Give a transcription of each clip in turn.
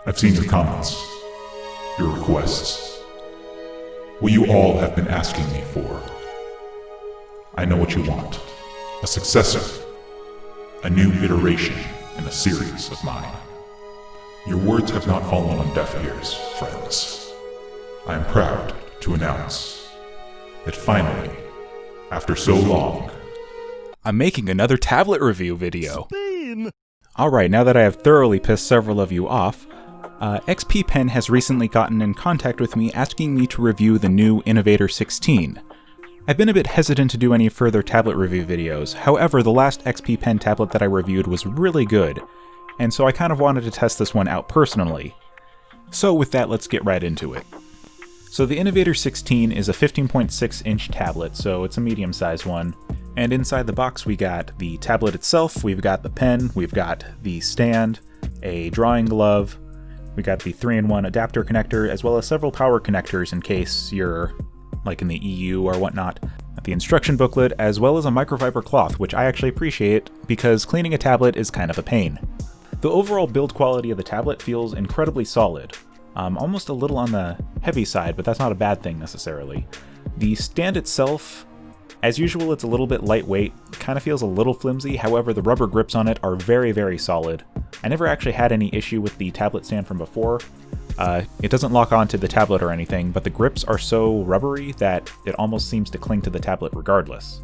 I've seen your comments, your requests, what you all have been asking me for. I know what you want. A successor. A new iteration in a series of mine. Your words have not fallen on deaf ears, friends. I am proud to announce that finally, after so long, I'm making another tablet review video. Alright, now that I have thoroughly pissed several of you off, XP Pen has recently gotten in contact with me asking me to review the new Innovator 16. I've been a bit hesitant to do any further tablet review videos, however the last XP Pen tablet that I reviewed was really good, and so I kind of wanted to test this one out personally. So with that, let's get right into it. So the Innovator 16 is a 15.6 inch tablet, so it's a medium-sized one. And inside the box we got the tablet itself, we've got the pen, we've got the stand, a drawing glove, we got the 3-in-1 adapter connector, as well as several power connectors in case you're like in the EU or whatnot, the instruction booklet, as well as a microfiber cloth, which I actually appreciate because cleaning a tablet is kind of a pain. The overall build quality of the tablet feels incredibly solid. Almost a little on the heavy side, but that's not a bad thing necessarily. The stand itself, as usual, it's a little bit lightweight, kind of feels a little flimsy, however the rubber grips on it are very, very solid. I never actually had any issue with the tablet stand from before. It doesn't lock onto the tablet or anything, but the grips are so rubbery that it almost seems to cling to the tablet regardless.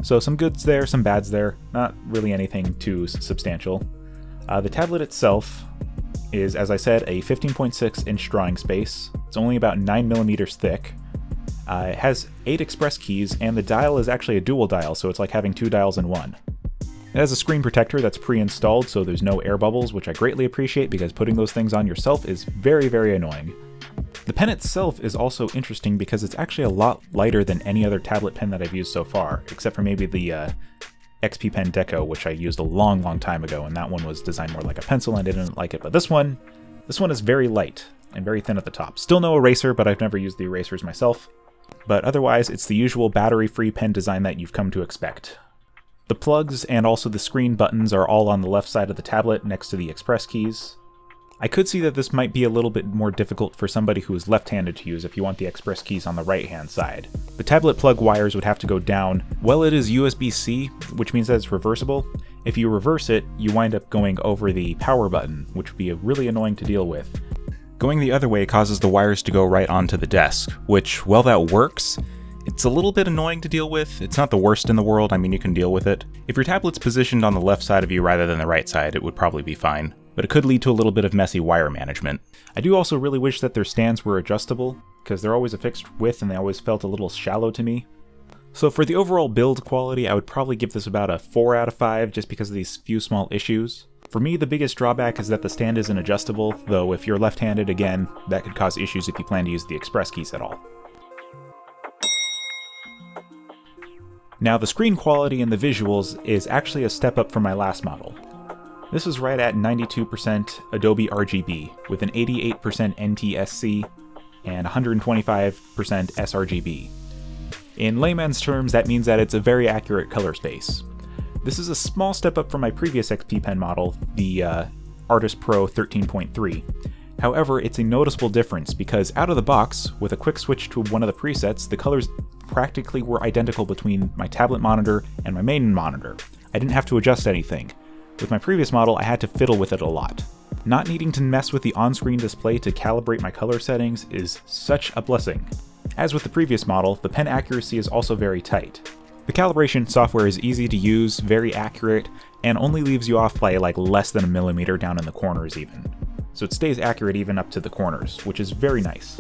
So some goods there, some bads there, not really anything too substantial. The tablet itself is, as I said, a 15.6 inch drawing space. It's only about 9mm thick. It has 8 express keys, and the dial is actually a dual dial, so it's like having 2 dials in one. It has a screen protector that's pre-installed, so there's no air bubbles, which I greatly appreciate because putting those things on yourself is very, very annoying. The pen itself is also interesting because it's actually a lot lighter than any other tablet pen that I've used so far, except for maybe the XP Pen Deco, which I used a long, long time ago, and that one was designed more like a pencil and I didn't like it. But this one is very light and very thin at the top. Still no eraser, but I've never used the erasers myself. But otherwise, it's the usual battery-free pen design that you've come to expect. The plugs and also the screen buttons are all on the left side of the tablet next to the express keys. I could see that this might be a little bit more difficult for somebody who is left-handed to use if you want the express keys on the right-hand side. The tablet plug wires would have to go down. Well, it is USB-C, which means that it's reversible. If you reverse it, you wind up going over the power button, which would be really annoying to deal with. Going the other way causes the wires to go right onto the desk, which, while that works, it's a little bit annoying to deal with. It's not the worst in the world, I mean you can deal with it. If your tablet's positioned on the left side of you rather than the right side, it would probably be fine. But it could lead to a little bit of messy wire management. I do also really wish that their stands were adjustable, because they're always a fixed width and they always felt a little shallow to me. So for the overall build quality, I would probably give this about a 4 out of 5 just because of these few small issues. For me, the biggest drawback is that the stand isn't adjustable, though if you're left-handed, again, that could cause issues if you plan to use the express keys at all. Now the screen quality and the visuals is actually a step up from my last model. This is right at 92% Adobe RGB, with an 88% NTSC and 125% sRGB. In layman's terms, that means that it's a very accurate color space. This is a small step up from my previous XP Pen model, the Artist Pro 13.3. However, it's a noticeable difference because out of the box, with a quick switch to one of the presets, the colors practically were identical between my tablet monitor and my main monitor. I didn't have to adjust anything. With my previous model, I had to fiddle with it a lot. Not needing to mess with the on-screen display to calibrate my color settings is such a blessing. As with the previous model, the pen accuracy is also very tight. The calibration software is easy to use, very accurate, and only leaves you off by like less than a millimeter down in the corners even. So it stays accurate even up to the corners, which is very nice.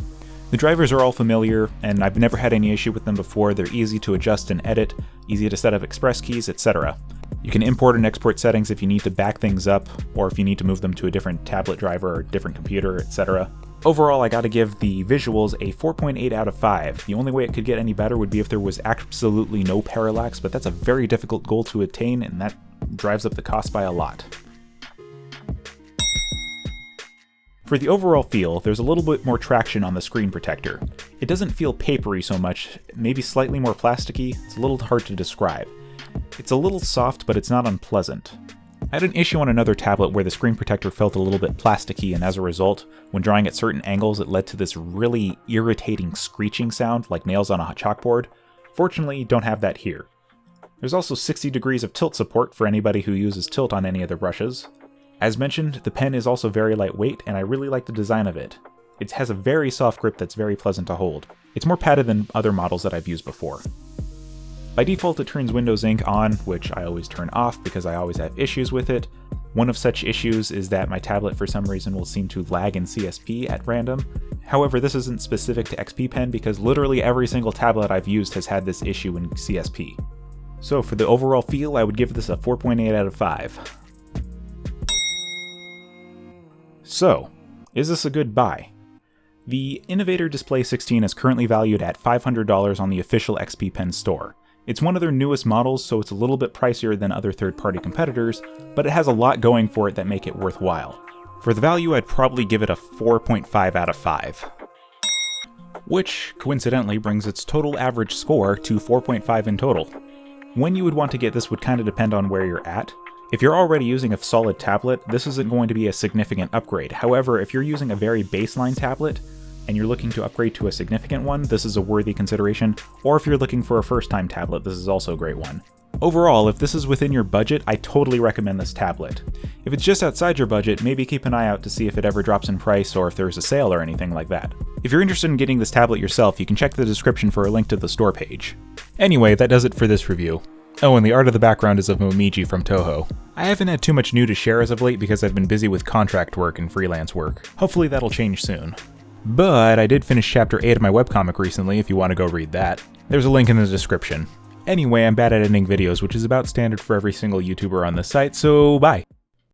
The drivers are all familiar, and I've never had any issue with them before. They're easy to adjust and edit, easy to set up express keys, etc. You can import and export settings if you need to back things up, or if you need to move them to a different tablet driver or different computer, etc. Overall, I gotta give the visuals a 4.8 out of 5. The only way it could get any better would be if there was absolutely no parallax, but that's a very difficult goal to attain, and that drives up the cost by a lot. For the overall feel, there's a little bit more traction on the screen protector. It doesn't feel papery so much, maybe slightly more plasticky. It's a little hard to describe. It's a little soft, but it's not unpleasant. I had an issue on another tablet where the screen protector felt a little bit plasticky, and as a result, when drawing at certain angles it led to this really irritating screeching sound like nails on a chalkboard. Fortunately, you don't have that here. There's also 60 degrees of tilt support for anybody who uses tilt on any of the brushes. As mentioned, the pen is also very lightweight, and I really like the design of it. It has a very soft grip that's very pleasant to hold. It's more padded than other models that I've used before. By default, it turns Windows Ink on, which I always turn off because I always have issues with it. One of such issues is that my tablet for some reason will seem to lag in CSP at random. However, this isn't specific to XP Pen because literally every single tablet I've used has had this issue in CSP. So for the overall feel, I would give this a 4.8 out of 5. So, is this a good buy? The Innovator Display 16 is currently valued at $500 on the official XP Pen store. It's one of their newest models, so it's a little bit pricier than other third-party competitors, but it has a lot going for it that make it worthwhile. For the value, I'd probably give it a 4.5 out of 5. Which, coincidentally, brings its total average score to 4.5 in total. When you would want to get this would kind of depend on where you're at. If you're already using a solid tablet, this isn't going to be a significant upgrade. However, if you're using a very baseline tablet, and you're looking to upgrade to a significant one, this is a worthy consideration, or if you're looking for a first-time tablet, this is also a great one. Overall, if this is within your budget, I totally recommend this tablet. If it's just outside your budget, maybe keep an eye out to see if it ever drops in price or if there's a sale or anything like that. If you're interested in getting this tablet yourself, you can check the description for a link to the store page. Anyway, that does it for this review. Oh, and the art of the background is of Momiji from Toho. I haven't had too much new to share as of late because I've been busy with contract work and freelance work. Hopefully that'll change soon. But I did finish chapter 8 of my webcomic recently if you want to go read that. There's a link in the description. Anyway, I'm bad at editing videos, which is about standard for every single YouTuber on this site, so bye!